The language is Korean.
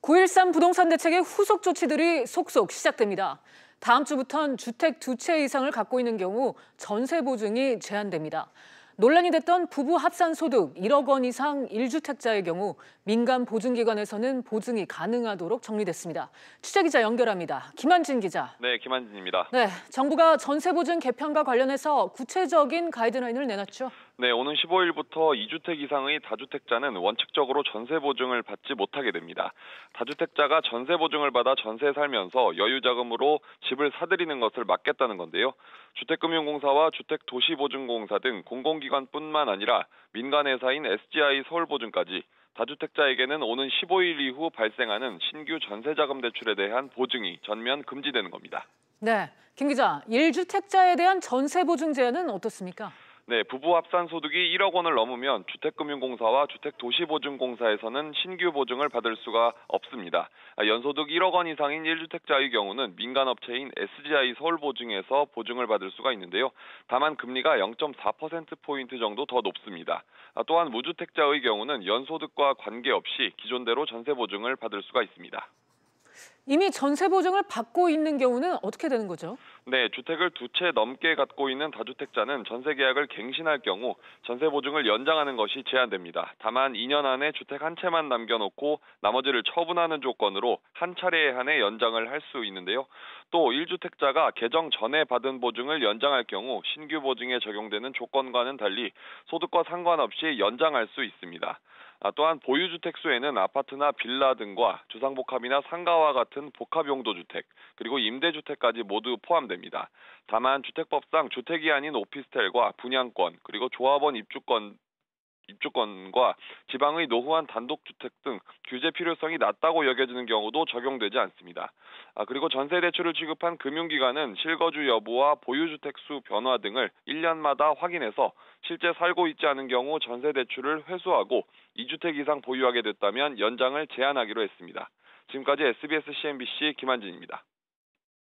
9.13 부동산 대책의 후속 조치들이 속속 시작됩니다. 다음 주부터는 주택 2채 이상을 갖고 있는 경우 전세 보증이 제한됩니다. 논란이 됐던 부부 합산 소득 1억 원 이상 1주택자의 경우 민간 보증기관에서는 보증이 가능하도록 정리됐습니다. 취재기자 연결합니다. 김한진 기자. 네, 김한진입니다. 네, 정부가 전세 보증 개편과 관련해서 구체적인 가이드라인을 내놨죠. 네, 오는 15일부터 2주택 이상의 다주택자는 원칙적으로 전세 보증을 받지 못하게 됩니다. 다주택자가 전세 보증을 받아 전세에 살면서 여유 자금으로 집을 사들이는 것을 막겠다는 건데요. 주택금융공사와 주택도시보증공사 등 공공기관뿐만 아니라 민간회사인 SGI 서울보증까지 다주택자에게는 오는 15일 이후 발생하는 신규 전세자금 대출에 대한 보증이 전면 금지되는 겁니다. 네, 김 기자, 1주택자에 대한 전세 보증 제한은 어떻습니까? 네, 부부 합산 소득이 1억 원을 넘으면 주택금융공사와 주택도시보증공사에서는 신규 보증을 받을 수가 없습니다. 연소득 1억 원 이상인 1주택자의 경우는 민간업체인 SGI 서울보증에서 보증을 받을 수가 있는데요. 다만 금리가 0.4%포인트 정도 더 높습니다. 또한 무주택자의 경우는 연소득과 관계없이 기존대로 전세 보증을 받을 수가 있습니다. 이미 전세 보증을 받고 있는 경우는 어떻게 되는 거죠? 네, 주택을 2채 넘게 갖고 있는 다주택자는 전세 계약을 갱신할 경우 전세 보증을 연장하는 것이 제한됩니다. 다만 2년 안에 주택 한 채만 남겨놓고 나머지를 처분하는 조건으로 한 차례에 한해 연장을 할 수 있는데요. 또 1주택자가 개정 전에 받은 보증을 연장할 경우 신규 보증에 적용되는 조건과는 달리 소득과 상관없이 연장할 수 있습니다. 또한 보유주택 수에는 아파트나 빌라 등과 주상복합이나 상가와 같은 복합용도주택, 그리고 임대주택까지 모두 포함됩니다. 다만 주택법상 주택이 아닌 오피스텔과 분양권, 그리고 조합원 입주권과 지방의 노후한 단독주택 등 규제 필요성이 낮다고 여겨지는 경우도 적용되지 않습니다. 그리고 전세대출을 취급한 금융기관은 실거주 여부와 보유주택 수 변화 등을 1년마다 확인해서 실제 살고 있지 않은 경우 전세대출을 회수하고 2주택 이상 보유하게 됐다면 연장을 제한하기로 했습니다. 지금까지 SBS CNBC 김한진입니다.